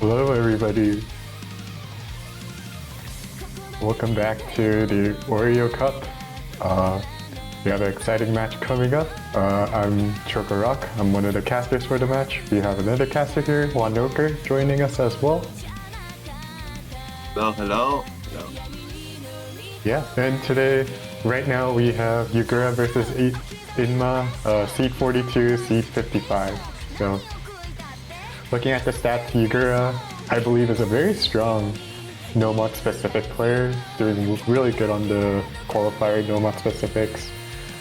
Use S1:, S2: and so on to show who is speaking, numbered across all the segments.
S1: Hello everybody, welcome back to the Oreo Cup. We have an exciting match coming up. I'm Yuugura, I'm one of the casters for the match. We have another caster here, Wanoker, joining us as well.
S2: Hello.
S1: Yeah, and today, right now we have Yuugura versus Inma, seed 42, seed 55. So, looking at the stats, Yuugura, I believe, is a very strong no-mod specific player, doing really good on the qualifier no-mod specifics.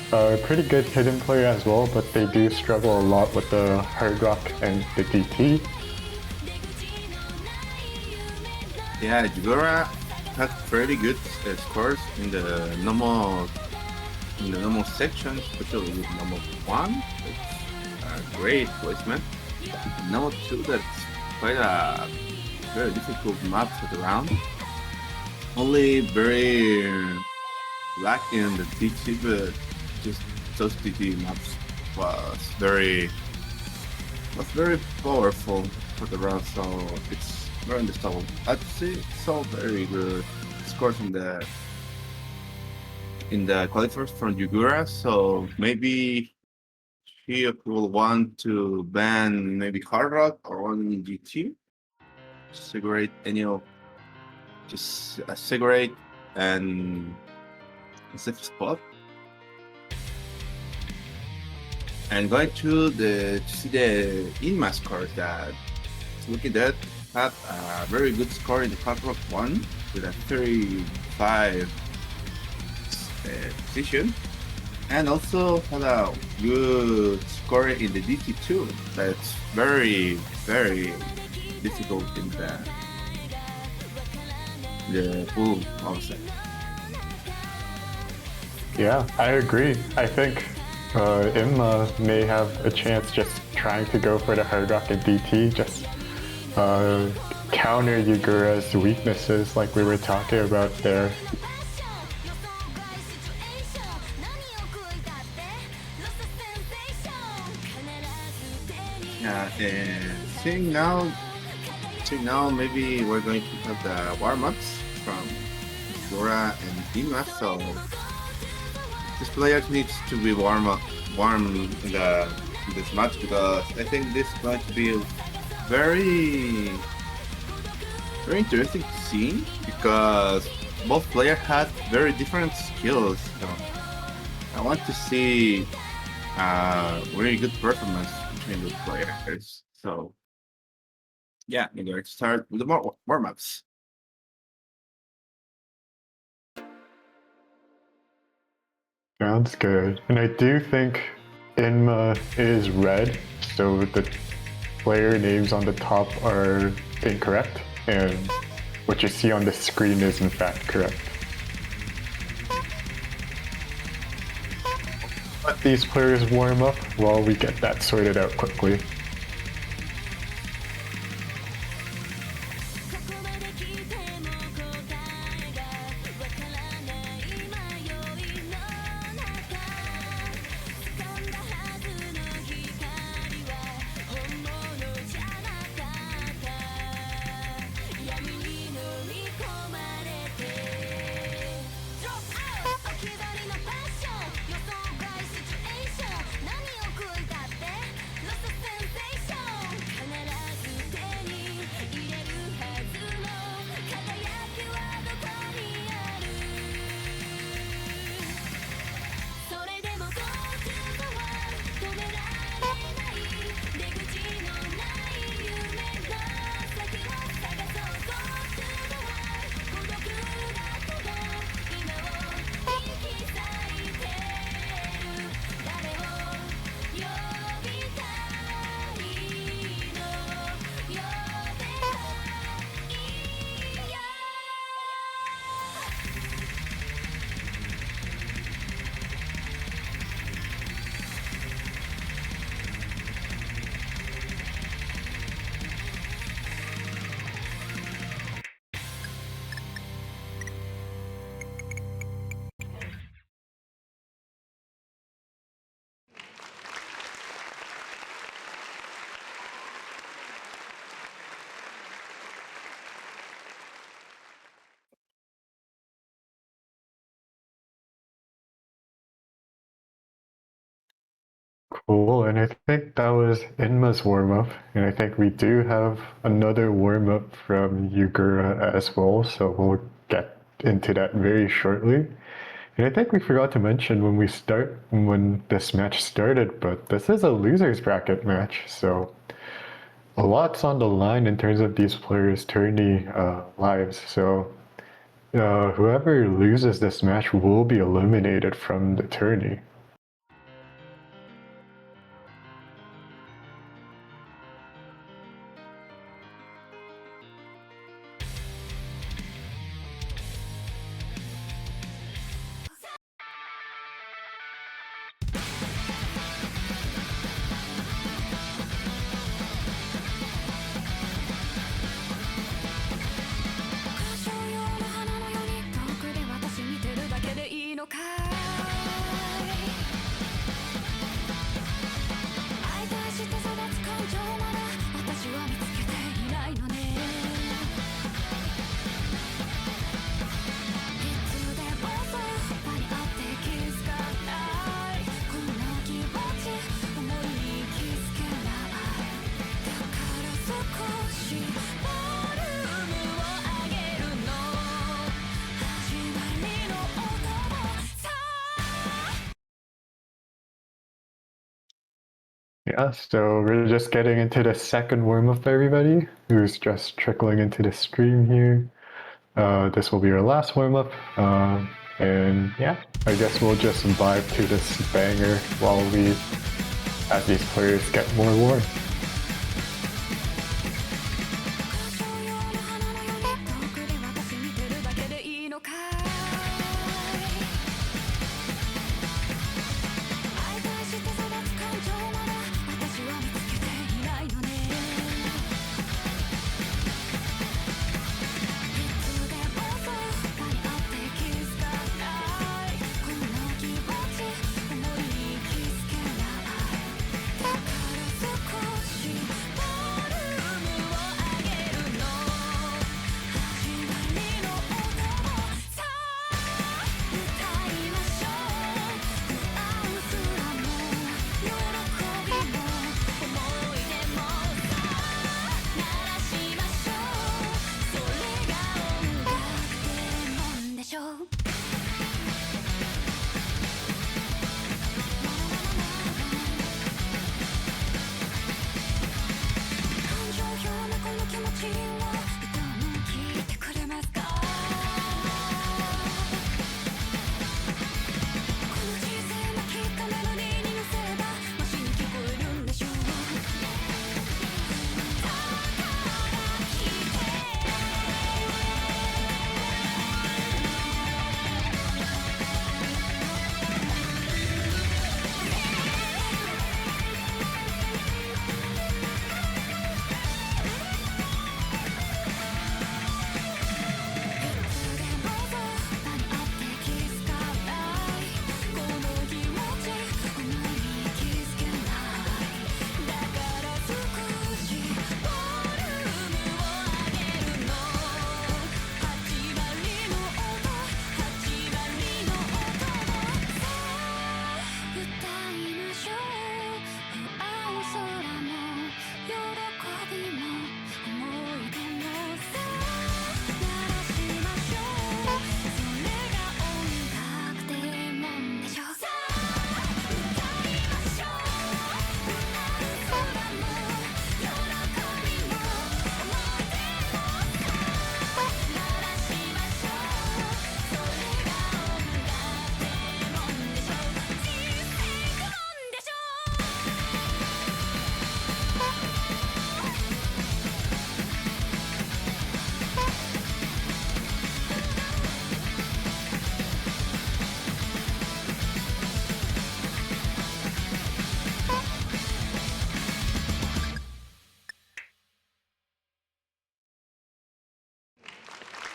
S1: Pretty good hidden player as well, but they do struggle a lot with the hard rock and the DT.
S2: Yeah, Yuugura had pretty good scores in the normal section, especially with number one. It's a great placement. Number two, that's quite a very difficult map to the round. Only very lacking in the DT, but just those DT maps was very powerful for the round, so it's very understandable. I'd say so very good scores in the qualifiers from Yuugura, so maybe he will want to ban maybe Hard Rock or only GT. Cigarette any of just a cigarette and a safe spot. And going to see the Inma scores that looking at that had a very good score in the Hard Rock 1 with a 35 position, and also had a good score in the DT2. That's very difficult in the pool also.
S1: Yeah, I agree. I think Inma may have a chance just trying to go for the hard rock and DT, just counter Yuugura's weaknesses like we were talking about there.
S2: Yeah, and seeing now maybe we're going to have the warm-ups from Yuugura and Inma, so this player needs to be warm in this match, because I think this is going to be very interesting to see, because both players had very different skills. So I want to see really good performance between the players. So yeah, we're going to start with the warm-ups.
S1: Sounds good. And I do think Inma is red, so the player names on the top are incorrect, and what you see on the screen is in fact correct. Let these players warm up while we get that sorted out quickly. Cool, and I think that was Inma's warm-up, and I think we do have another warm-up from Yuugura as well, so we'll get into that very shortly. And I think we forgot to mention when this match started, but this is a losers bracket match, so a lot's on the line in terms of these players' tourney lives. So whoever loses this match will be eliminated from the tourney. Yeah, so we're just getting into the second warm-up, everybody, who's just trickling into the stream here. This will be our last warm-up, and yeah, I guess we'll just vibe to this banger as these players get more warm.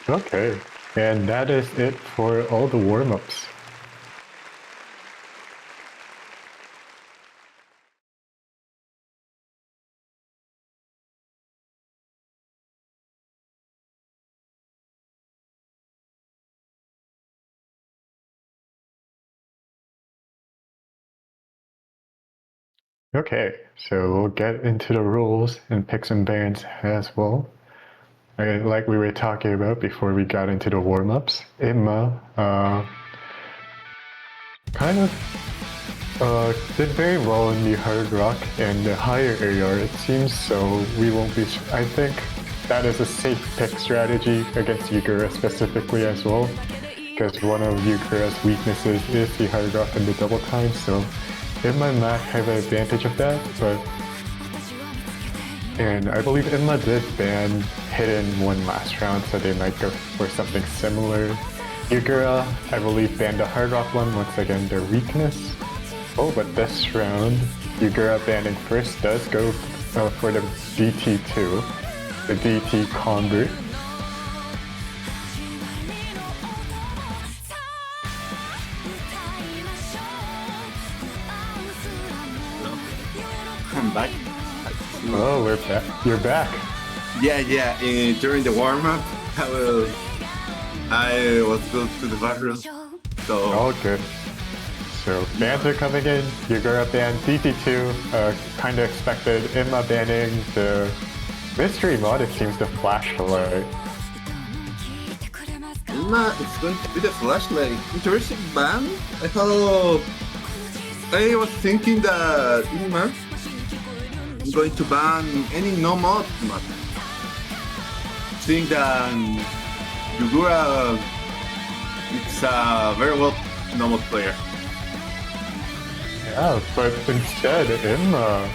S1: Okay, and that is it for all the warm-ups. Okay, so we'll get into the rules and pick some bands as well. Like we were talking about before we got into the warm-ups, Inma kind of did very well in the hard rock and the higher AR it seems, so we won't be... I think that is a safe pick strategy against Yuugura specifically as well, because one of Yugura's weaknesses is the hard rock and the double time, so it might not have an advantage of that, but... And I believe Inma did ban Hidden one last round, so they might go for something similar. Yuugura, I believe, banned the hard rock one, once again their weakness. Oh, but this round, Yuugura banning first does go for the DT2, the DT convert.
S2: I'm back.
S1: Oh, we're back. You're back.
S2: Yeah. During the warm up, I was go to the bathroom. So
S1: Oh, good. So bans are coming in. Yuugura banned DT2, kind of expected. Inma banning the mystery mod. It seems the flashlight.
S2: Inma is going to be the flashlight. Interesting ban. I was thinking that Inma is going to ban any no mod map. Seeing that Yuugura is a very well normal player.
S1: Yeah, but instead, Inma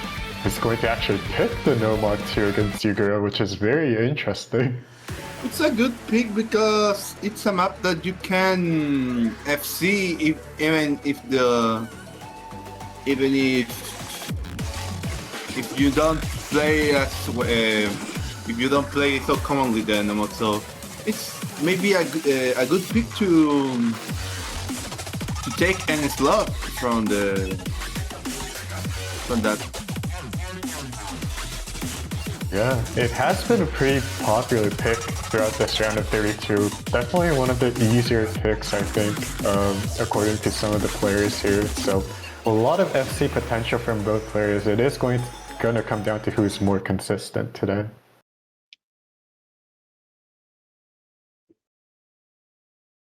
S1: is going to actually pick the no mod 2 against Yuugura, which is very interesting.
S2: It's a good pick because it's a map that you can FC even if you don't play if you don't play so commonly the mode. So it's maybe a good pick to take any slot from that.
S1: Yeah, it has been a pretty popular pick throughout this round of 32. Definitely one of the easier picks, I think, according to some of the players here. So a lot of FC potential from both players. It is going to come down to who's more consistent today.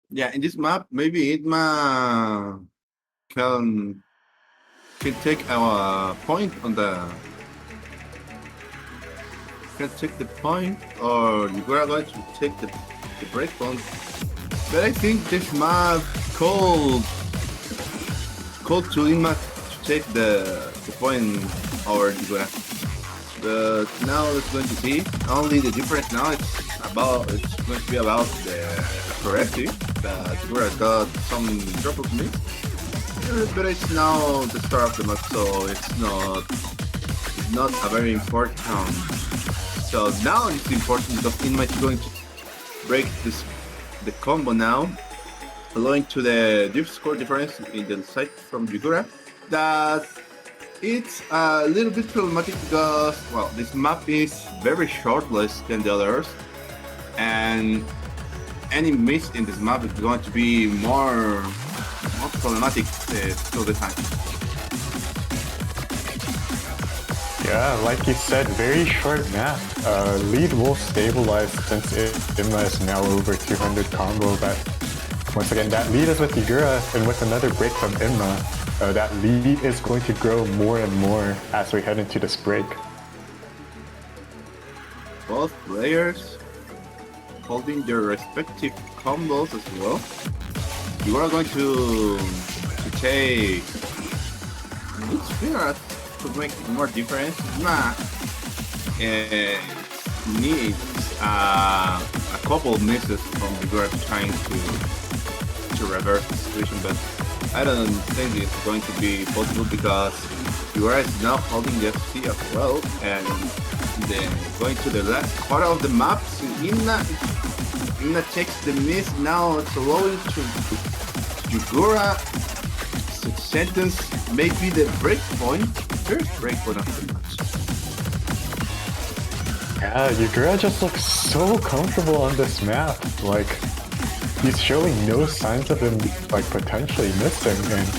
S2: Yeah, in this map, maybe Inma can take our point on the. Can take the point, or Yuugura going to take the breakpoint. But I think this map called to Inma to take the point over Yuugura. But now it's going to see. Only the difference now it's going to be about the accuracy that Yuugura got some drop of miss. But it's now the start of the map, so it's not a very important. So now it's important because Inma is going to break the combo now, allowing to the deep score difference in the side from Yuugura. That it's a little bit problematic because, well, this map is very shortless than the others, and any miss in this map is going to be more problematic all the time.
S1: Yeah, like you said, very short map. Lead will stabilize since Inma is now over 200 combo, but once again, that lead is with Yuugura, and with another break from Inma, that lead is going to grow more and more as we head into this break.
S2: Both players holding their respective combos as well. You are going to take good spirit to make more difference. Inma needs a couple misses from Yuugura trying to reverse the situation, but I don't think it's going to be possible because Yuugura is now holding the FC as well, and then going to the last quarter of the map. So Inma takes the miss now. It's allowing to Yuugura sentence maybe the breakpoint, first breakpoint of the match.
S1: Yeah, Yuugura just looks so comfortable on this map. Like, he's showing no signs of him like potentially missing, and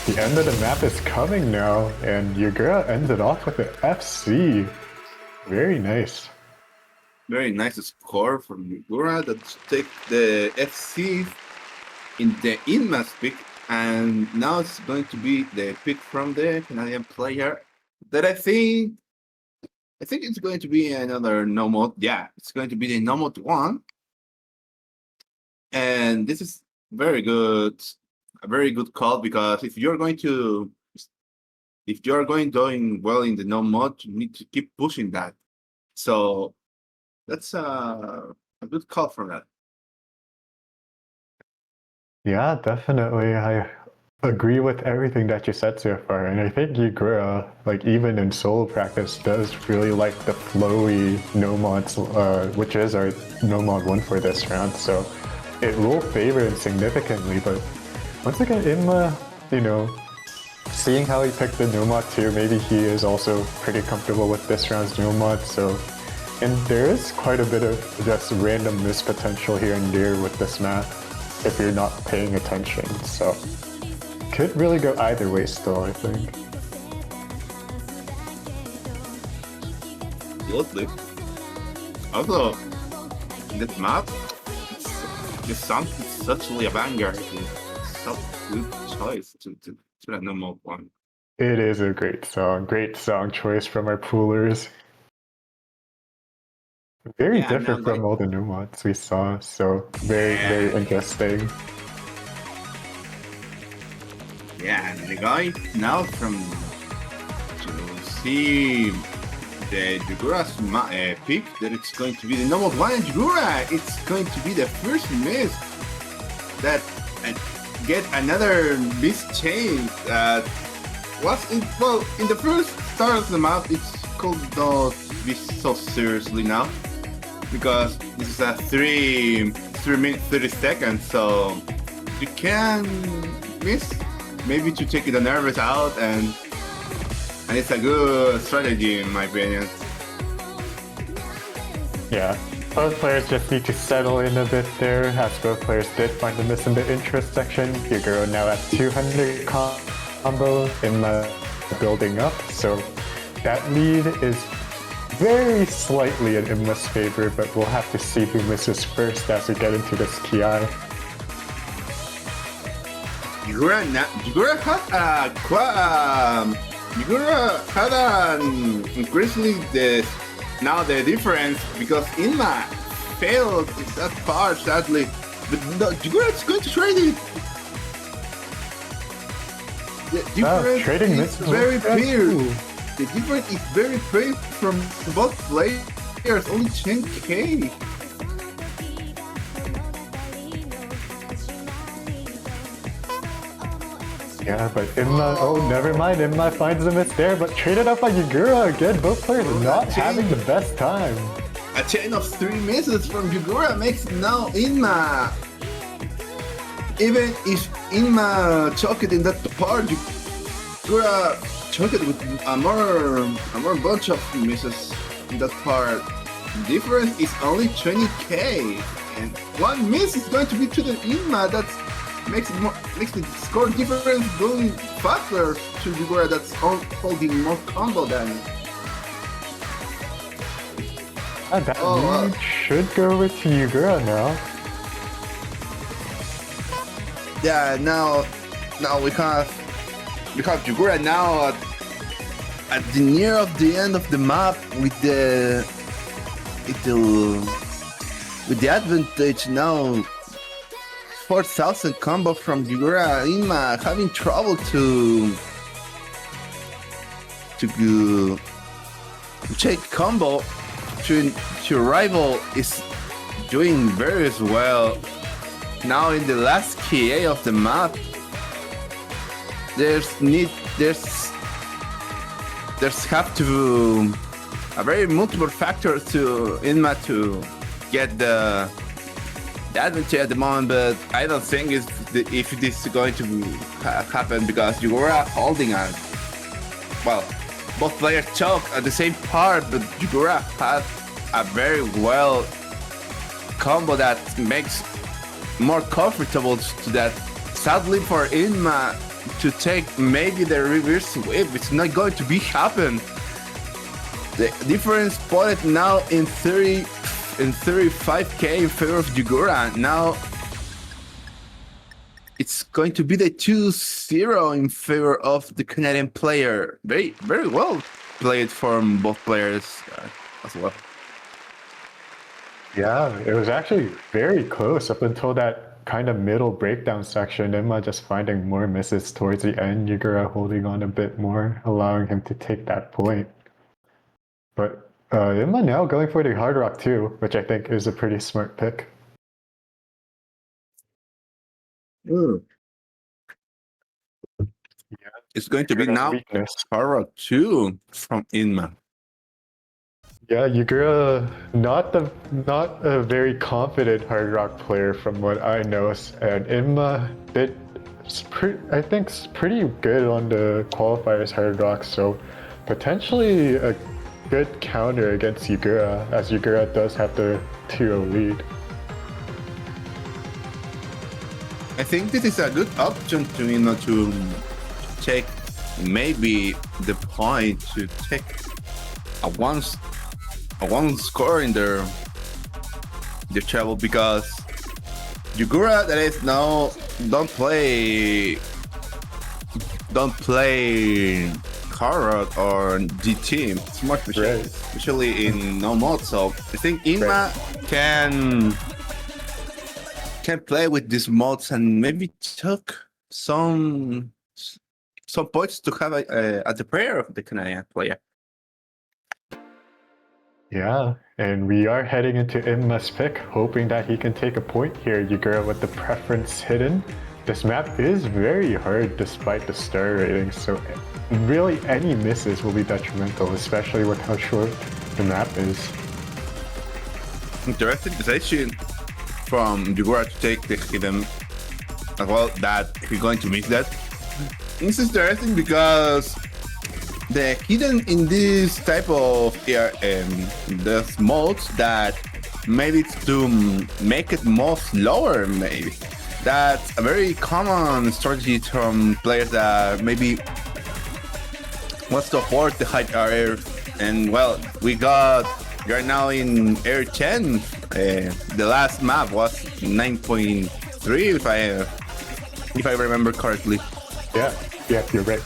S1: The end of the map is coming now, and Yuugura ends it off with an FC. Very nice.
S2: Very nice score from Yuugura that take the FC in the Inma's pick, and now it's going to be the pick from the Canadian player that I think it's going to be another no mode. Yeah, it's going to be the no mode one, and this is very good, a very good call because if you're going doing well in the no mode, you need to keep pushing that. So that's a good call from that.
S1: Yeah, definitely. I agree with everything that you said so far, and I think Yuugura, like even in solo practice, does really like the flowy no mods, which is our no mod one for this round. So it will favor him significantly. But once again, Inma, seeing how he picked the no mod too, maybe he is also pretty comfortable with this round's no mod. So, and there is quite a bit of just random miss potential here and there with this map if you're not paying attention. So could really go either way still, I think.
S2: Absolutely. Also, this map, this song is such a banger. It's such a good choice to that no mode one.
S1: It is a great song choice from our poolers. Very different from all the new mods we saw, so very interesting.
S2: Yeah, and the guy now to see the Yuugura's pick that it's going to be the normal one Yuugura. It's going to be the first miss that get another miss chain that was in the first start of the map. It's could not be so seriously now because this is a 3 minute 30 seconds, so you can miss. Maybe to take the nervous out, and it's a good strategy in my opinion.
S1: Yeah, both players just need to settle in a bit there, as both players did find a miss in the interest section. Yuugura now at 200 combo, Inma building up, so that lead is very slightly in Inma's favor, but we'll have to see who misses first as we get into this KI.
S2: Yuugura had an increasingly the difference because Inma failed that part sadly, but no, Yuugura is going to trade it. The difference is very clear. The difference is very clear from both players. Only 10k.
S1: Yeah, but Inma, oh, never mind. Inma finds a miss there, but traded up by Yuugura again. Both players not having the best time.
S2: A chain of 3 misses from Yuugura makes now Inma. Even if Inma choked in that part, Yuugura choked with a more bunch of misses in that part. The difference is only 20k, and 1 miss is going to be to the Inma. That makes the score difference going faster to Yuugura that's holding more combo damage.
S1: That lead should go over to Yuugura now.
S2: Yeah, now we have Yuugura now at the near of the end of the map with the advantage now. 4,000 combo from Yuugura. Inma having trouble to check combo to rival is doing very well. Now in the last KA of the map, there's have to a very multiple factor to Inma to get the advantage at the moment, but I don't think if this is going to happen because Yuugura holding on. Well, both players choke at the same part, but Yuugura had a very well combo that makes more comfortable to that. Sadly for Inma to take maybe the reverse wave. It's not going to be happen. The difference spotted now in 35k in favor of Yuugura. Now it's going to be the 2-0 in favor of the Canadian player. Very, very well played from both players as well.
S1: Yeah, it was actually very close up until that kind of middle breakdown section. Inma just finding more misses towards the end. Yuugura holding on a bit more, allowing him to take that point. But Inma now going for the hard rock too, which I think is a pretty smart pick.
S2: Yeah. It's going to be now
S1: weakness.
S2: hard rock 2 from Inma.
S1: Yeah, Yuugura not a very confident hard rock player from what I know, and Inma I think pretty good on the qualifiers hard rock, so potentially a good counter against Yuugura, as Yuugura does have the 2-0 lead.
S2: I think this is a good option to to take maybe the point to take a one score in the travel, because Yuugura that is now don't play Carrot or GT. It's much especially in no mode. So I think Inma can play with these modes and maybe took some points to have at the prayer of the Canadian player.
S1: Yeah, and we are heading into Inma's pick, hoping that he can take a point here. Yuugura with the preference hidden. This map is very hard despite the star rating, so really any misses will be detrimental, especially with how short the map is.
S2: Interesting decision from Yuugura to take the hidden as well, that he's going to miss that. This is interesting because the hidden in this type of the modes that maybe it's to make it more slower, maybe. That's a very common strategy from players that maybe wants to afford the high air. And well, we are now in Air 10. The last map was 9.3 if I remember correctly.
S1: Yeah, you're right.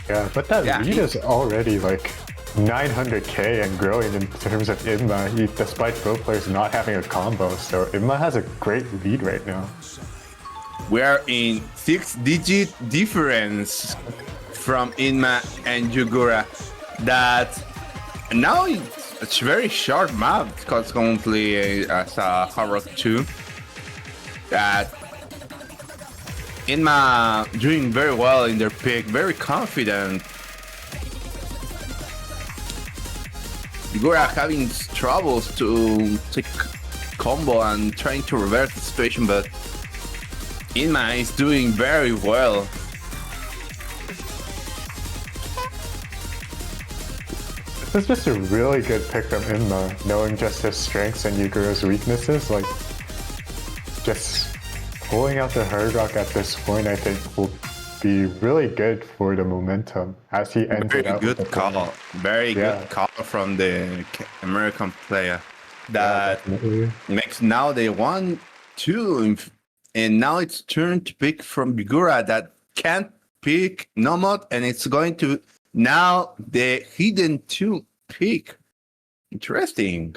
S1: Yeah, but that lead is already like 900k and growing in terms of Inma, despite both players not having a combo. So Inma has a great lead right now.
S2: We are in 6-digit difference from Inma and Yuugura. That now it's a very short map, consequently as a hard rock 2. That Inma doing very well in their pick, very confident. Yuugura having troubles to take combo and trying to reverse the situation, but Inma is doing very well.
S1: This is just a really good pick from Inma, knowing just his strengths and Yuugura's weaknesses. Like, just pulling out the hard rock at this point, I think, will be really good for the momentum as he ends it out.
S2: Very good call. Very good call from the American player. That makes now they 1-2, and now it's turn to pick from Yuugura that can't pick Nomad, and it's going to now the hidden 2 pick. Interesting.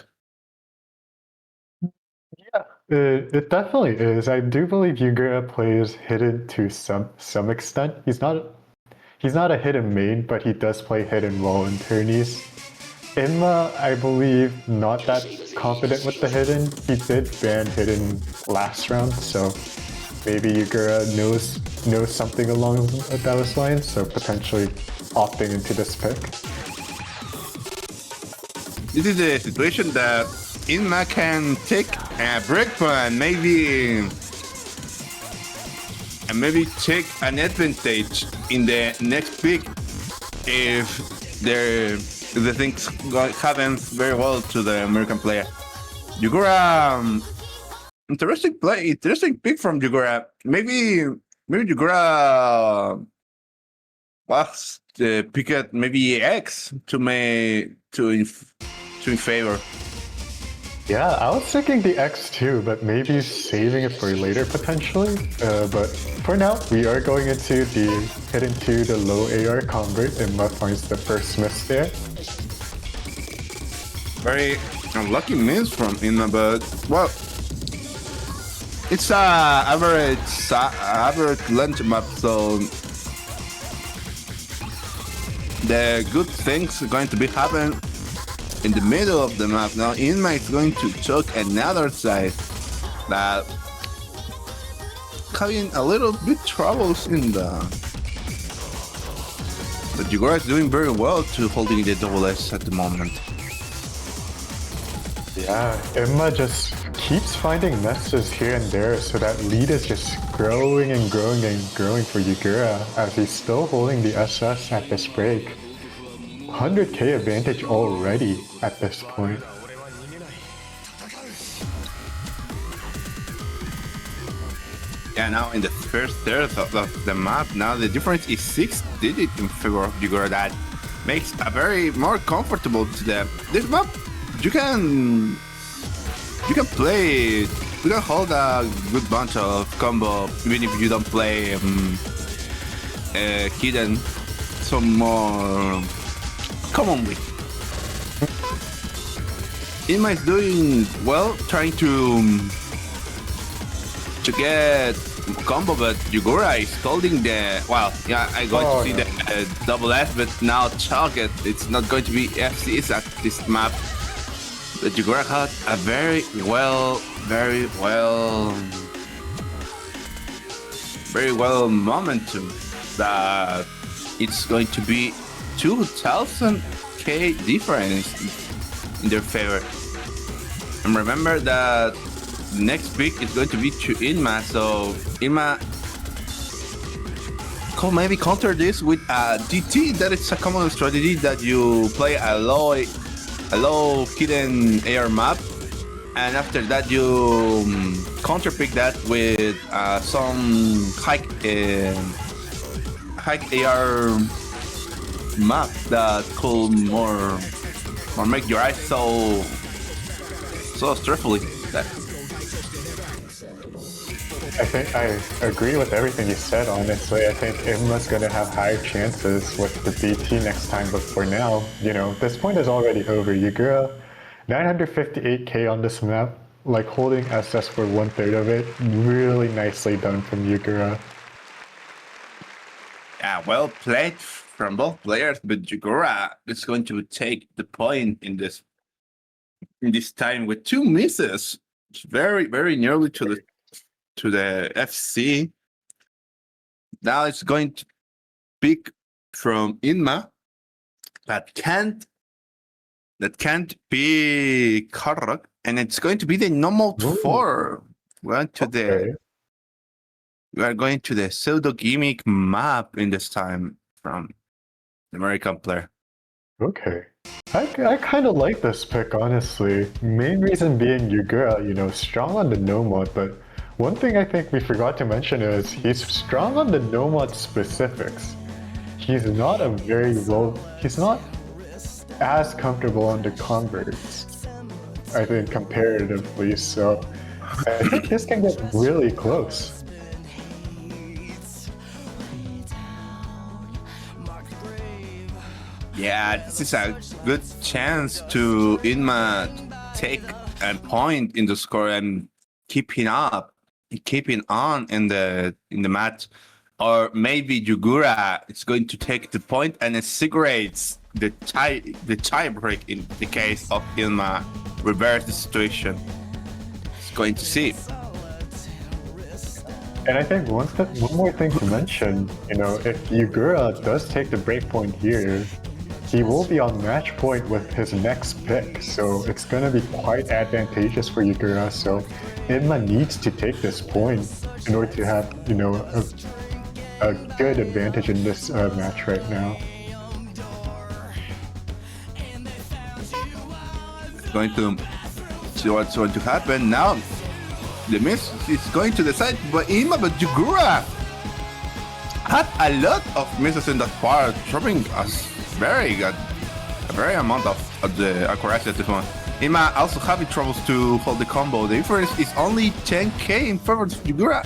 S1: Yeah, it definitely is. I do believe Yuugura plays hidden to some extent. He's not a hidden main, but he does play hidden well in tourneys. Inma, I believe, not that confident with the hidden. He did ban hidden last round, so maybe Yuugura knows something along those lines, so potentially opting into this pick.
S2: This is a situation that Inma can take a breakpoint and maybe take an advantage in the next pick if the things happen very well to the American player. Yuugura Interesting play. Interesting pick from Yuugura. Maybe Yuugura was the pick at maybe X to in favor.
S1: Yeah, I was thinking the X too, but maybe saving it for later potentially. But for now, we are going into head into the low AR convert. Inma finds the first miss there.
S2: Very unlucky miss from Inma, but well, it's a average length map, so the good things are going to be happening in the middle of the map. Now Inma is going to choke another side that having a little bit troubles in the. But Yuugura is doing very well to holding the double S at the moment.
S1: Yeah, Inma just keeps finding messes here and there, so that lead is just growing and growing and growing for Yuugura as he's still holding the SS at this break. 100k advantage already at this point.
S2: Yeah, now in the first third of the map, now the difference is 6 digits in favor of Yuugura. That makes a very more comfortable to them. This map, you can play, you can hold a good bunch of combo even if you don't play hidden some more commonly. Inma is doing well, trying to get combo, but Yuugura is holding the. Well, yeah, I'm going to see the double S, but now chalk it. It's not going to be FCs at this map. But Yuugura had a very momentum that it's going to be 2000k difference in their favor. And remember that the next pick is going to be to Inma, so Inma could maybe counter this with a DT. That is a common strategy that you play a low hidden AR map, and after that you counter pick that with some high AR map that could more make your eyes so stressfully.
S1: I think I agree with everything you said, honestly. I think Inma's going to have higher chances with the DT next time, but for now, this point is already over. Yuugura, 958k on this map, like holding SS for 1/3 of it. Really nicely done from Yuugura.
S2: Yeah, well played from both players, but Yuugura is going to take the point in this time with 2 misses. It's very, very nearly to the FC. Now it's going to pick from Inma that can't be correct, and it's going to be the normal 4. We are going to the pseudo gimmick map in this time from the American player.
S1: Okay. I kind of like this pick, honestly. Main reason being Yuugura, strong on the no mod, but one thing I think we forgot to mention is he's strong on the no mod specifics. He's not he's not as comfortable on the converts, I think, comparatively, so I think this can get really close.
S2: Yeah, this is a good chance to Inma take a point in the score and keeping on in the match, or maybe Yuugura is going to take the point and assegurates the tie break in the case of Inma reverse the situation. It's going to see.
S1: And I think one more thing to mention, if Yuugura does take the break point here, he will be on match point with his next pick, so it's going to be quite advantageous for Yuugura. So Inma needs to take this point in order to have, a good advantage in this match right now.
S2: Going to see what's going to happen now. the miss is going to decide by Inma, but Yuugura had a lot of misses in that part, dropping us a very amount of the accuracy at this one. Inma also having troubles to hold the combo. The difference is only 10k in favor of Yuugura.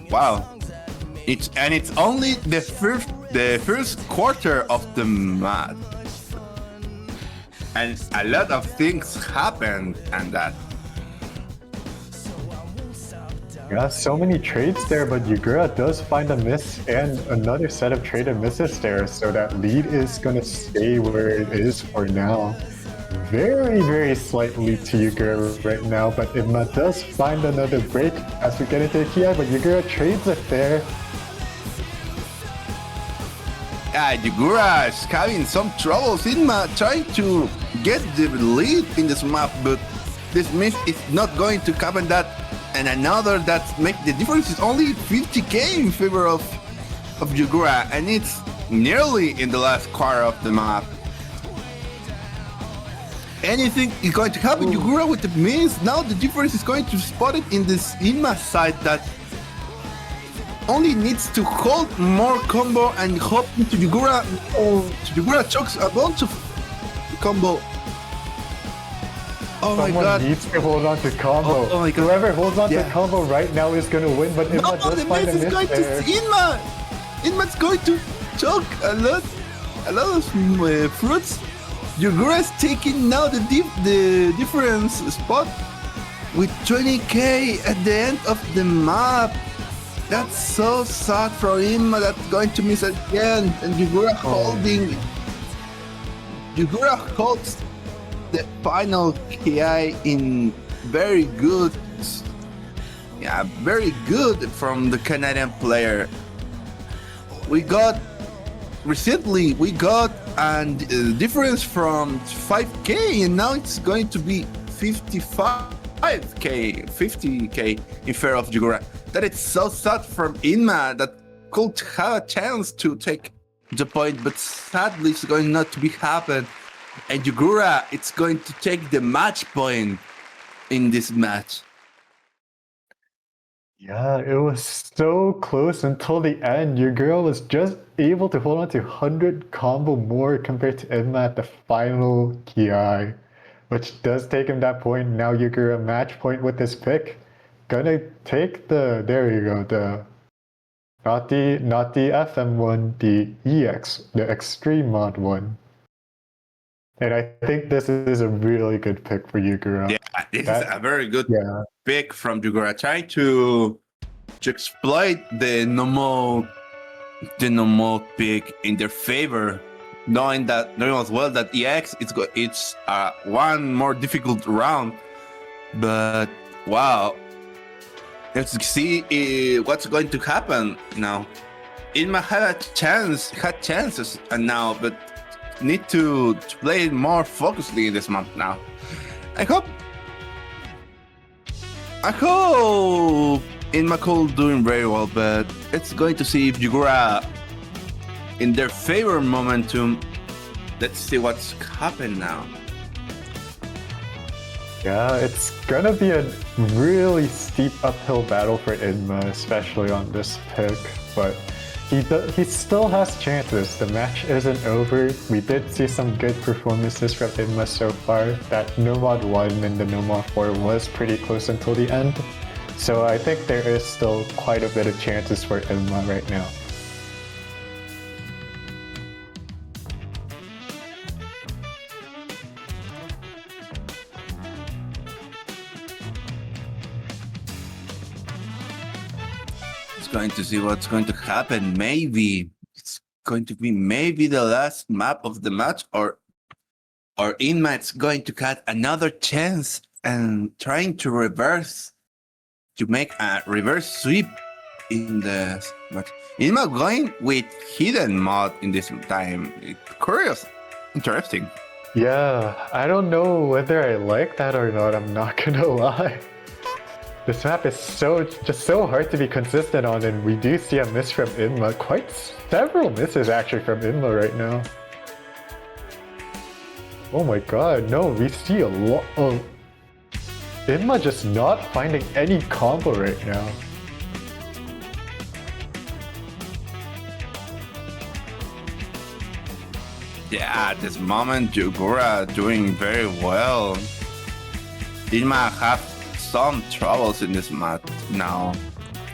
S2: Wow. It's only the first quarter of the match. And a lot of things happened and that.
S1: Yeah, so many trades there, but Yuugura does find a miss and another set of traded misses there, so that lead is gonna stay where it is for now. Very, very slight lead to Yuugura right now, but Inma does find another break as we get into the Ki, but Yuugura trades it there.
S2: Yeah, Yuugura is having some troubles. Inma trying to get the lead in this map, but this miss is not going to happen that. And another that make the difference is only 50k in favor of Yuugura, and it's nearly in the last quarter of the map. Anything is going to happen. Yuugura with the miss. Now the difference is going to spot it in this Inma side that only needs to hold more combo and hope into Yuugura. Yuugura chokes a bunch of combo. Oh my god.
S1: Someone needs to hold on to combo.
S2: Oh my god.
S1: Whoever holds on to combo right now is going to win, but Inma does
S2: the
S1: find a
S2: miss is
S1: miss
S2: going
S1: there.
S2: to Inma. Inma's going to choke a lot of fruits. Yuugura is taking now the difference spot with 20k at the end of the map. That's so sad for Inma. That's going to miss again, and Yuugura holding. Yuugura holds the final KI in very good, very good from the Canadian player. We got a difference from 5k, and now it's going to be 50k in favor of Yuugura. That is so sad from Inma that could have a chance to take the point, but sadly it's going not to be happen. And Yuugura, it's going to take the match point in this match.
S1: Yeah, it was so close until the end. Yuugura was just able to hold on to 100 combo more compared to Inma at the final Ki, which does take him that point. Now Yuugura match point with this pick. Gonna take there you go, not the FM one, the EX, the Extreme Mod one. And I think this is a really good pick for Yuugura.
S2: Yeah, this is a very good pick from Yuugura. Trying to exploit the normal pick in their favor, knowing as well that EX it's one more difficult round. But wow, let's see what's going to happen now. Inma had chances and now, but need to play more focusedly this month now. I hope Inma could doing very well, but it's going to see if Yuugura in their favor momentum. Let's see what's happened now.
S1: Yeah, it's gonna be a really steep uphill battle for Inma, especially on this pick, but he still has chances. The match isn't over. We did see some good performances from Inma so far. That No Mod 1 and the No Mod 4 was pretty close until the end. So I think there is still quite a bit of chances for Inma right now.
S2: Going to see what's going to happen. Maybe it's going to be the last map of the match, or Inma's going to cut another chance and trying to make a reverse sweep in the match. Inma going with hidden mod in this time. Curious, interesting.
S1: Yeah, I don't know whether I like that or not. I'm not gonna lie. This map is just so hard to be consistent on, and we do see a miss from Inma. Quite several misses actually from Inma right now. Oh my god, no, we see a lot of... Inma just not finding any combo right now.
S2: Yeah, at this moment, Yuugura doing very well. Inma have some troubles in this match now.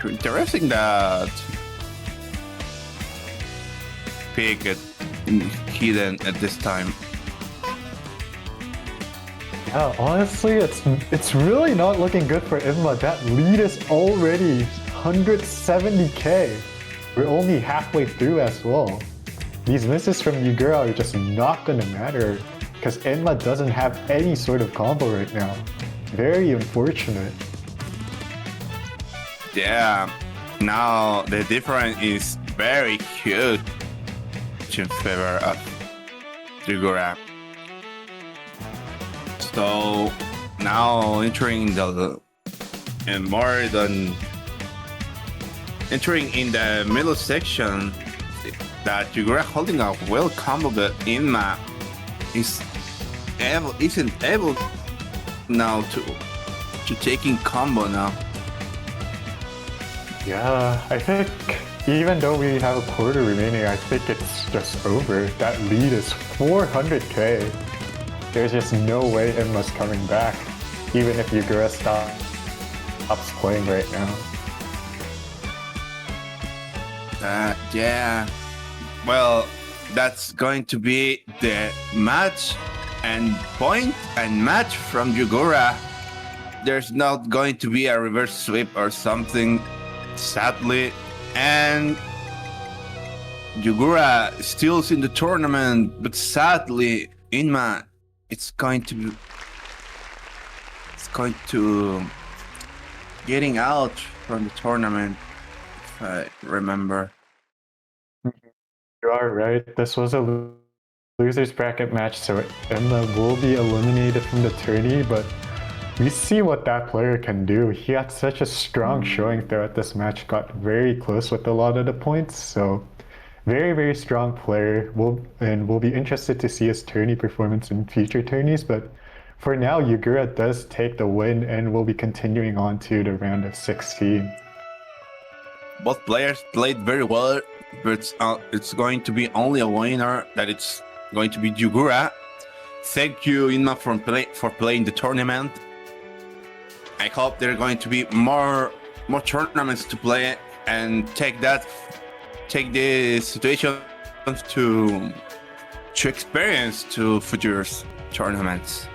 S2: Interesting that pick it hidden at this time.
S1: Yeah, honestly, it's really not looking good for Inma. That lead is already 170k. We're only halfway through as well. These misses from Yuugura are just not gonna matter because Inma doesn't have any sort of combo right now. Very unfortunate.
S2: Yeah, now the difference is very huge in favor of Yuugura. So now entering in the middle section, that Yuugura holding a well combo, but Inma isn't able now to taking combo now.
S1: Yeah, I think even though we have a quarter remaining, I think it's just over. That lead is 400k. There's just no way Inma's coming back, even if Yuugura stops playing right now.
S2: Yeah. Well, that's going to be the match and point and match from Yuugura. There's not going to be a reverse sweep or something, sadly. And Yuugura still's in the tournament, but sadly, Inma, it's going to getting out from the tournament, if I remember.
S1: You are right. This was a losers bracket match, so Inma will be eliminated from the tourney, but we see what that player can do. He had such a strong showing throughout this match, got very close with a lot of the points, so very, very strong player. We'll be interested to see his tourney performance in future tourneys, but for now, Yuugura does take the win and will be continuing on to the round of 16.
S2: Both players played very well, but it's going to be only a winner, that it's going to be Yuugura. Thank you, Inma, for playing the tournament. I hope there are going to be more tournaments to play and take this situation to experience to future tournaments.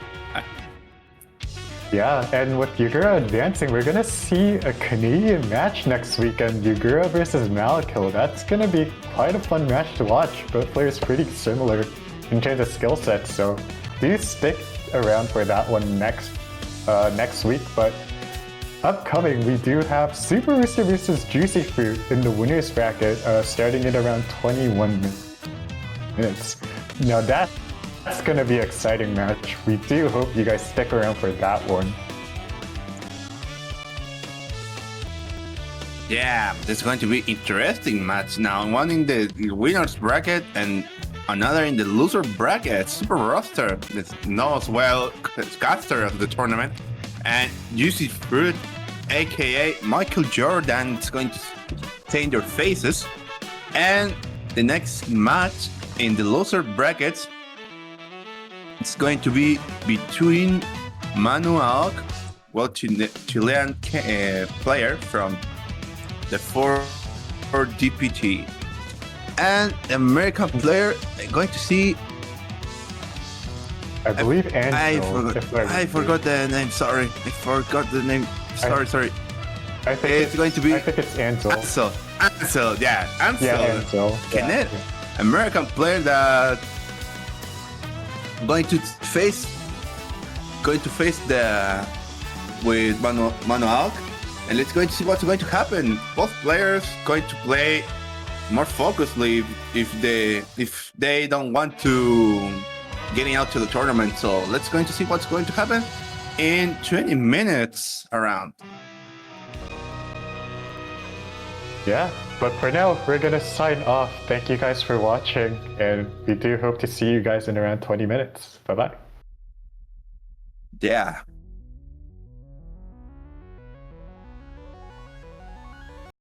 S1: Yeah, and with Yuugura advancing, we're gonna see a Canadian match next weekend, Yuugura versus Malakil. That's gonna be quite a fun match to watch. Both players pretty similar in terms of skill sets, so do stick around for that one next week. But upcoming, we do have Super Rooster versus Juicy Fruit in the winners bracket, starting at around 21 minutes. Now that's gonna be an exciting match. We do hope you guys stick around for that one.
S2: Yeah, there's going to be interesting match now. One in the winners bracket and another in the loser bracket. Super roster that knows well caster of the tournament, and Juicy Fruit, aka Michael Jordan, is going to change their faces. And the next match in the loser brackets, it's going to be between Manu Aok, Chilean player from the 4 DPT, and American player. Going to see,
S1: I believe Angel.
S2: I forgot the name. Sorry, I forgot the name. Sorry.
S1: I think
S2: it's going to be.
S1: I think it's Ansel.
S2: Ansel. Yeah, Ansel.
S1: Yeah, Ansel.
S2: Yeah. American player that going to face with Manu Aok, and let's going to see what's going to happen. Both players going to play more focusedly if they don't want to getting out to the tournament. So let's going to see what's going to happen in 20 minutes around.
S1: Yeah, but for now, we're gonna sign off. Thank you guys for watching, and we do hope to see you guys in around 20 minutes. Bye-bye.
S2: Yeah.